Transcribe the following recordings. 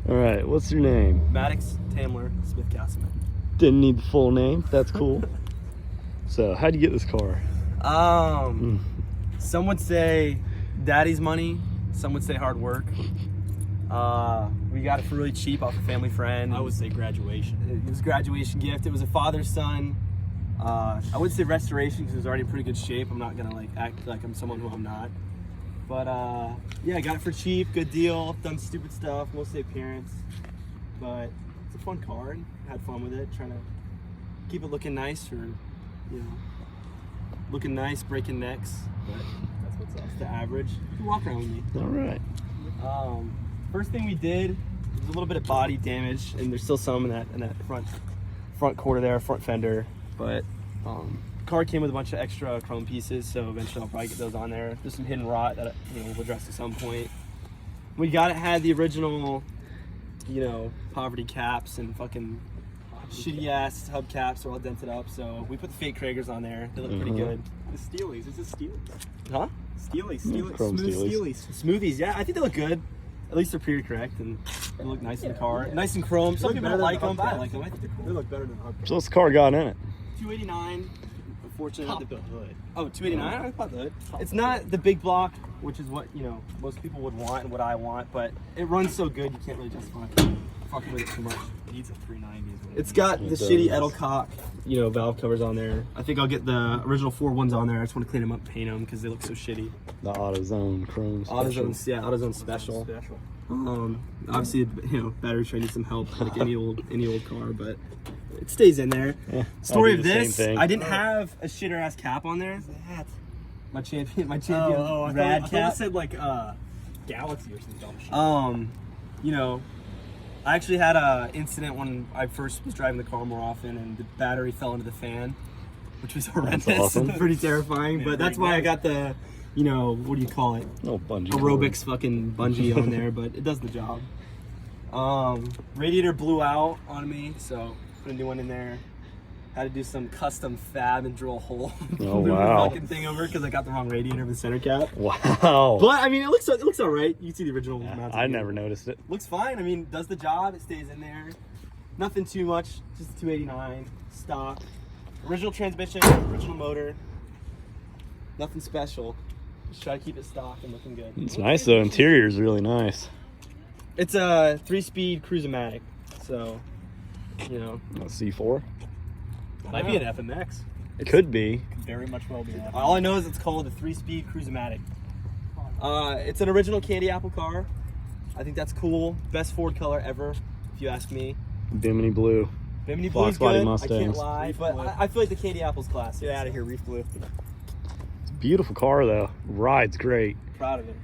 All right, what's your name? Maddox, Tamler, Smith, Castleman. Didn't need the full name. That's cool. So, how'd you get this car? Some would say daddy's money. Some would say hard work. We got it for really cheap off a family friend. I would say graduation. It was a graduation gift. It was a father's son. I would say restoration because it was already in pretty good shape. I'm not gonna like act like I'm someone who I'm not. But yeah, I got it for cheap, good deal. Done stupid stuff, mostly appearance. But it's a fun car and had fun with it. Trying to keep it looking nice, or looking nice, breaking necks. But that's what's up. It's the average. You can walk around with me. All right. First thing we did was a little bit of body damage, and there's still some in that front quarter there, front fender. But car came with a bunch of extra chrome pieces, so eventually I'll probably get those on there. There's some hidden rot that we'll address at some point. We got it, had the original, poverty caps and fucking shitty ass hubcaps are all dented up. So we put the fake Kragers on there. They look pretty good. The Steelies. Is it Steelies? Huh? Steelies. Chrome Smooth Steelies. Smoothies, yeah, I think they look good. At least they're period correct and they look nice in the car. Nice and chrome. Some people don't like them, but I like them. I think they're cool. They look better than hubcaps. So, what's the car got in it? 289. Unfortunately, Pop the hood. Oh, 289. I thought that. It's not the big block, which is what most people would want and what I want, but it runs so good you can't really justify fucking with it too much. It needs a 390. It's got It the does. shitty Edelcock, valve covers on there. I think I'll get the original 4 ones on there. I just want to clean them up, and paint them because they look so shitty. The AutoZone Chrome Special. AutoZone special. Obviously, battery tray needs some help, like any old car, but it stays in there. Yeah, Story I do of the same this: thing. I didn't have a shitter ass cap on there. My champion, I rad thought cap. it said like Galaxie or some dumb shit. I actually had a incident when I first was driving the car more often, and the battery fell into the fan, which was horrendous. awesome. Pretty terrifying. But that's why I got the, what do you call it? No bungee. Aerobics fucking bungee on there, but it does the job. Radiator blew out on me, so put a new one in there. Had to do some custom fab and drill a hole. Oh, Move wow. the fucking thing over because I got the wrong radiator with the center cap. Wow. But I mean, it looks all right. You can see the original. mounted I here. never noticed it. Looks fine. I mean, does the job. It stays in there. Nothing too much. Just 289 stock. Original transmission. Original motor. Nothing special. Just try to keep it stock and looking good. It's nice though. Interior is really nice. It's a 3-speed Cruise-O-Matic, so A C4. Might be an FMX. It could be. Could very much well be an FMX. all I know is it's called a 3-speed Cruise-O-Matic. It's an original candy apple car. I think that's cool. Best Ford color ever, if you ask me. Bimini blue. Bimini Fox blue's body good. I Mustangs. can't lie, but I feel like the candy apple's classic. Get out of here, Reef Blue. It's a beautiful car though. Rides great. Proud of it.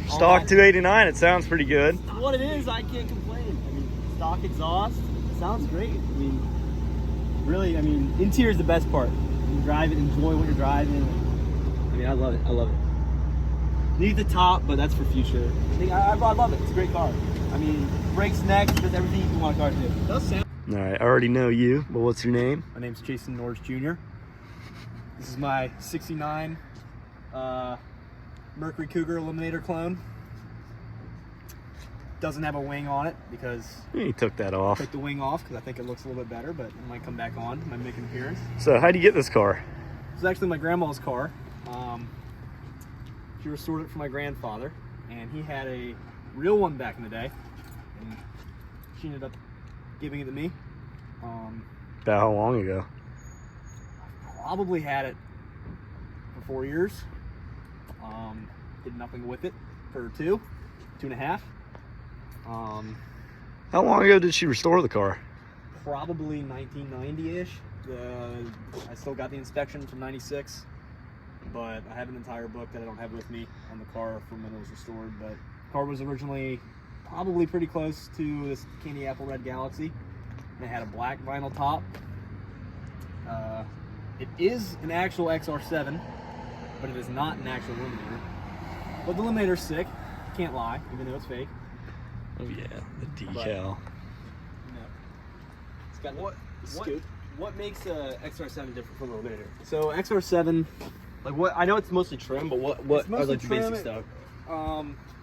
Stock 289. It sounds pretty good. What it is, I can't complain. I mean, stock exhaust, sounds great. I mean, really, interior is the best part. You drive it, enjoy what you're driving. I mean, I love it. I love it. Need the top, but that's for future. I love it. It's a great car. I mean, brakes next, does everything you can want a car to do. It does sound. All right. I already know you, but what's your name? My name's Jasen Norris Jr. This is my 69 Mercury Cougar Eliminator clone. Doesn't have a wing on it because He took that off. I took the wing off because I think it looks a little bit better, but it might come back on. Might make an appearance. So how'd you get this car? This is actually my grandma's car. She restored it for my grandfather, and he had a real one back in the day, and she ended up giving it to me. About how long ago? Probably had it for 4 years. Did nothing with it for 2.5. How long ago did she restore the car? Probably 1990-ish. I still got the inspection from 96, but I have an entire book that I don't have with me on the car from when it was restored. But the car was originally probably pretty close to this candy apple red Galaxie. And it had a black vinyl top. It is an actual XR7, but it is not an actual Eliminator. But the eliminator's sick. Can't lie, even though it's fake. Oh yeah, the decal. But, you know, It's got the scoop. What makes a XR7 different from the eliminator? So XR7, Like what? I know it's mostly trim, but what It's are mostly like the basic trim. stuff?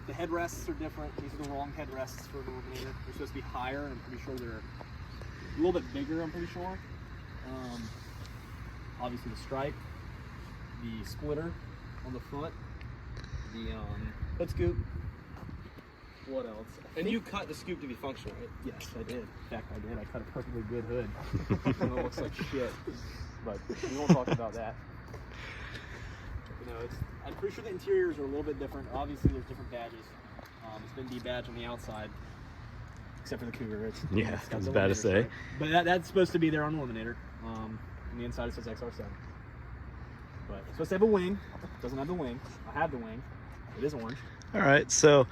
the headrests are different. These are the wrong headrests for the eliminator. They're supposed to be higher, and I'm pretty sure they're a little bit bigger, I'm pretty sure. Obviously the stripe, the splitter on the front, the hood scoop. What else? And you cut the scoop to be functional, right? Yes, I did. In fact, I did. I cut a perfectly good hood. It looks like shit, but we won't talk about that. You know, I'm pretty sure the interiors are a little bit different. Obviously, there's different badges. It's been debadged on the outside, except for the Cougar. Yeah, it's got it's the bad to eliminator say. stripe. But that's supposed to be their own eliminator. On the inside it says XR7. But it's supposed to have a wing. It doesn't have the wing. I have the wing. It is orange. All right, so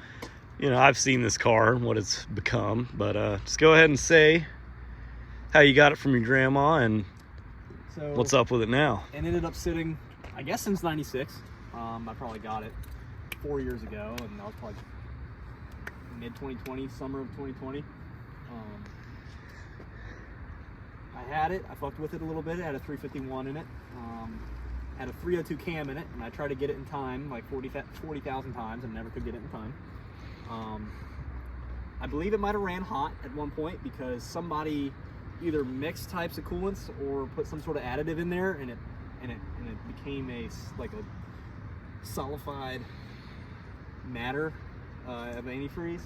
you know I've seen this car and what it's become, but just go ahead and say how you got it from your grandma and So what's up with it now. It ended up sitting, I guess, since '96. I probably got it 4 years ago, and that was probably mid 2020, summer of 2020. I had it. I fucked with it a little bit. It had a 351 in it. Had a 302 cam in it, and I tried to get it in time, like 40,000 times, and never could get it in time. I believe it might have ran hot at one point because somebody either mixed types of coolants or put some sort of additive in there, and it became like a solidified matter of antifreeze.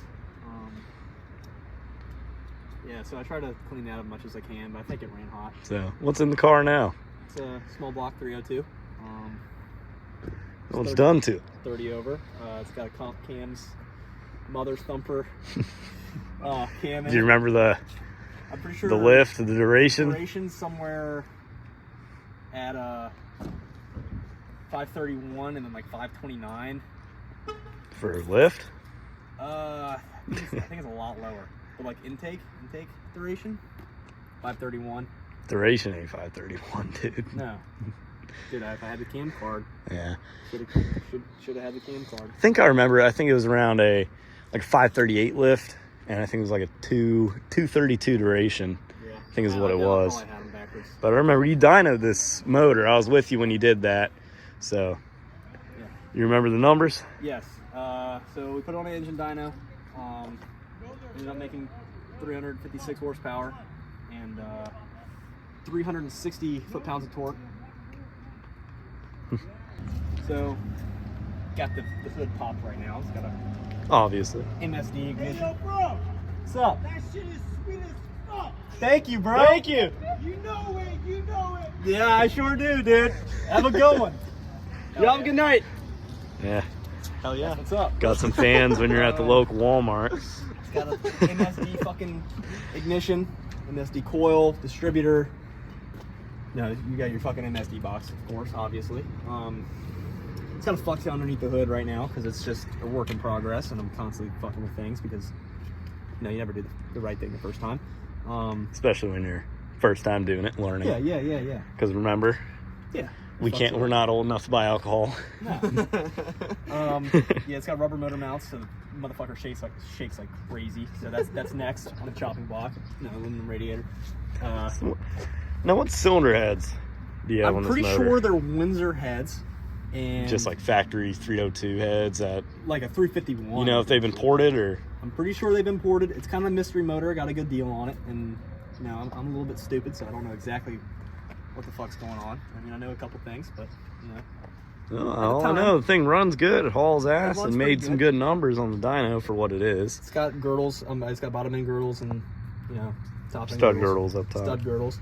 Yeah, so I try to clean that as much as I can, but I think it ran hot. So what's in the car now? It's a small block 302. What's done to it? 30 over. It's got a comp cams mother thumper cam in Do you it. remember the I'm pretty sure lift, the duration? duration somewhere at 531 and then like 529. For a lift? I think it's a lot lower. But like intake duration, 531. Duration ain't 531, dude. No, dude, if I had the cam card, Yeah. should have had the cam card. I think I remember. I think it was around a 538 lift, and I think it was like a 232 duration. Yeah, I think is what it I was. probably had them backwards. But I remember you dynoed this motor. I was with you when you did that. So Yeah. you remember the numbers? Yes. So we put it on an engine dyno. Ended up making 356 horsepower and 360 foot-pounds of torque. So, got the hood popped right now. It's got a Obviously. MSD ignition. Yo, bro, What's up? that shit is sweet as fuck. Thank you, bro. Thank you. You know it, you know it. Yeah, I sure do, dude. Have a good one. Y'all have a good night. Yeah. Hell yeah. What's up? Got some fans when you're at the local Walmart. It's got a MSD fucking ignition, MSD coil, distributor. No, you got your fucking MSD box, of course, obviously. It's got a flux underneath the hood right now because it's just a work in progress, and I'm constantly fucking with things because you never do the right thing the first time. Especially when you're first time doing it, learning. Yeah. Because remember, Yeah. we're not old enough to buy alcohol. No. Yeah, it's got rubber motor mounts, so the motherfucker shakes like crazy. So that's next on the chopping block. No, aluminum radiator. Now, what cylinder heads do you have I'm on this pretty motor? sure they're Windsor heads, and Just like factory 302 heads that, like a 351. you know, if they've been ported or... I'm pretty sure they've been ported. It's kind of a mystery motor. I got a good deal on it, and I'm a little bit stupid, so I don't know exactly what the fuck's going on. I mean, I know a couple things, but All I know, the thing runs good. It hauls ass runs and made pretty some good. good numbers on the dyno for what it is. it's got girdles. It's got bottom end girdles and top end Stud girdles up top. Stud girdles.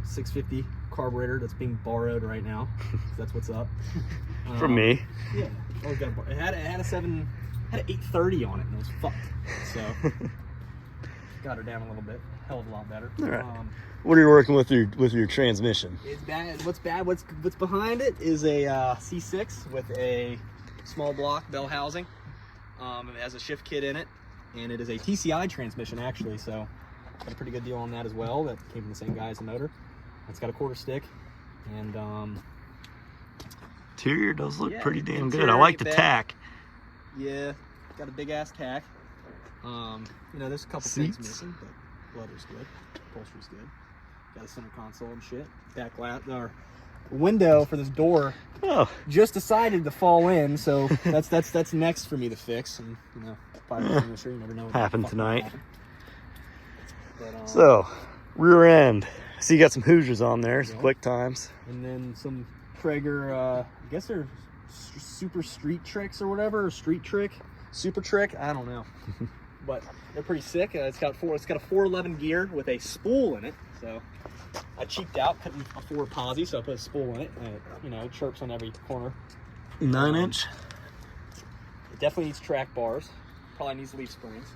650 carburetor that's being borrowed right now. That's what's up. From me. Yeah. Oh, it had an 830 on it, and it was fucked. So got her down a little bit. Hell of a lot better. All right. What are you working with your transmission? It's bad. What's bad? What's behind it is a C6 with a small block bell housing. It has a shift kit in it, and it is a TCI transmission actually. So got a pretty good deal on that as well. That came from the same guy as the motor. It's got a quarter stick, and interior does look Yeah, pretty damn good. interior I like ain't the bad. tack. Yeah, got a big ass tack. You know, there's a couple things Seats. missing, but leather's good, upholstery's good. Got a center console and shit. Back or window for this door Oh, just decided to fall in, so that's next for me to fix. And you know, probably I'm sure you never know what Happened the fuck might tonight. happen. But, so rear end. So you got some Hoosiers on there, some Yeah. quick times. and then some Traeger. I guess they're super street tricks or whatever, or street trick, super trick. I don't know, but they're pretty sick. It's got a 411 gear with a spool in it. So I cheaped out, couldn't afford posi, so I put a spool in it. And it, you know, it chirps on every corner. 9-inch. It definitely needs track bars. Probably needs leaf springs.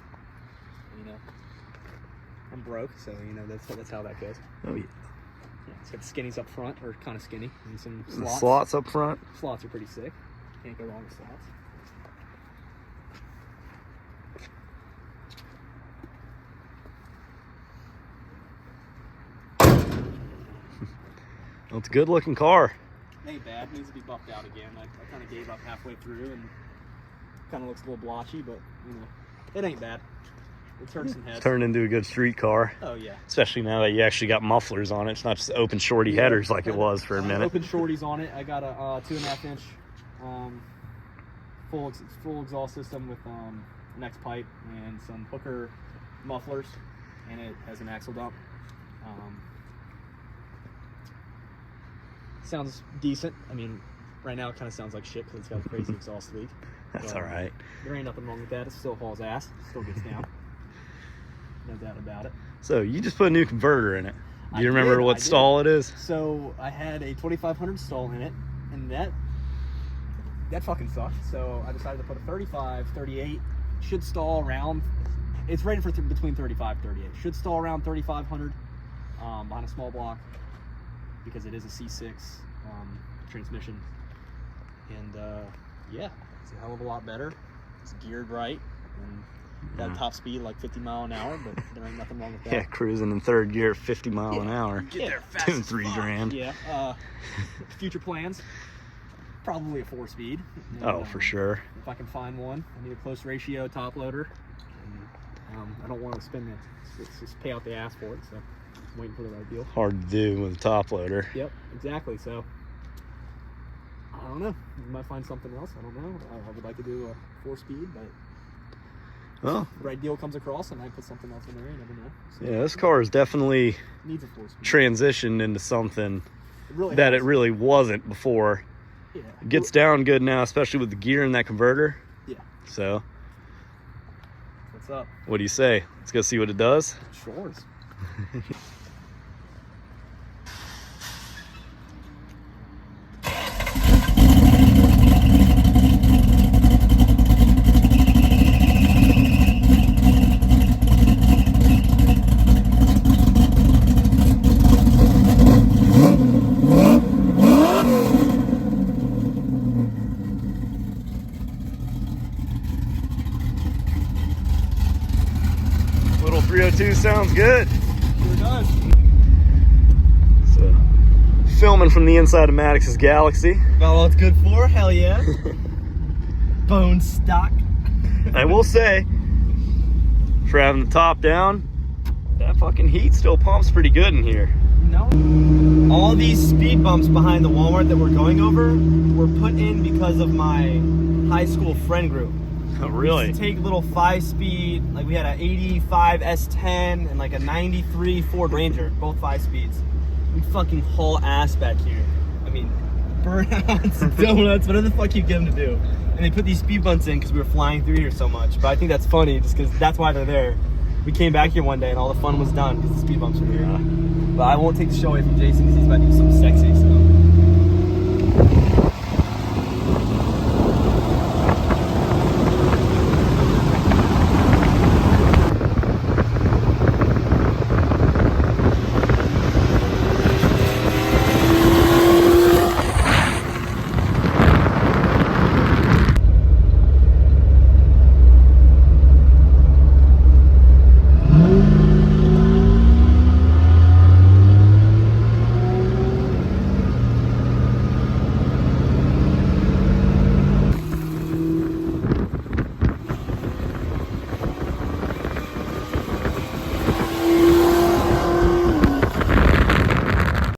You know, I'm broke, so you know that's how that goes. Oh yeah. Yeah, it's got skinnies up front, or kind of skinny, and some The slots. slots up front. Slots are pretty sick. Can't go wrong with slots. Well, it's a good looking car. Ain't bad. Needs to be buffed out again. I kind of gave up halfway through, and kind of looks a little blotchy, but you know, it ain't bad. It turns some heads. Turned into a good street car. Oh yeah. Especially now that you actually got mufflers on it. It's not just open shorty headers like it was for a minute. Open shorties on it. I got a 2.5-inch full exhaust system with an X pipe and some hooker mufflers, and it has an axle dump. Sounds decent. I mean, right now it kind of sounds like shit because it's got a crazy exhaust leak. That's But, all right. There ain't nothing wrong with that. It still hauls ass. Still gets down. No doubt about it. So you just put a new converter in it. Do you I remember did, what I stall it is? So I had a 2500 stall in it, and that fucking sucked. So I decided to put a 35, 38. Should stall around. It's rated for between 35 and 38. Should stall around 3500 on a small block because it is a C6 transmission. And yeah, it's a hell of a lot better. It's geared right. And got top speed like 50 mile an hour, but there ain't nothing wrong with that. Yeah, cruising in third gear, 50 mile an hour. Get there fast. Doing as $3 fuck. grand. Yeah. Future plans, probably a 4-speed. And, Oh, for sure. If I can find one, I need a close ratio top loader. And, I don't want to spend it's just pay out the ass for it, so I'm waiting for the right deal. Hard to do with a top loader. Yep, exactly. So I don't know. You might find something else. I don't know. I would like to do a 4-speed, but Well, the right deal comes across, and I put something else in there. You never know. So yeah, this car is definitely needs a 4-speed. transitioned into something It really that has. it really wasn't before. Yeah. It gets down good now, especially with the gear in that converter. Yeah. So, What's up? what do you say? Let's go see what it does. Sure. Little 302 sounds good. Sure does. So, filming from the inside of Maddox's Galaxie. About all it's good for? Hell yeah. Bone stock. I will say, for having the top down, that fucking heat still pumps pretty good in here. No. All these speed bumps behind the Walmart that we're going over were put in because of my high school friend group. Oh, We really? used to take little 5-speed, like we had an 85 S10 and like a 93 Ford Ranger, both 5 speeds. We'd fucking haul ass back here. I mean, burnouts, donuts, whatever the fuck you get them to do. And they put these speed bumps in because we were flying through here so much. But I think that's funny just because that's why they're there. We came back here one day and all the fun was done because the speed bumps were here. But I won't take the show away from Jason because he's about to do something sexy. So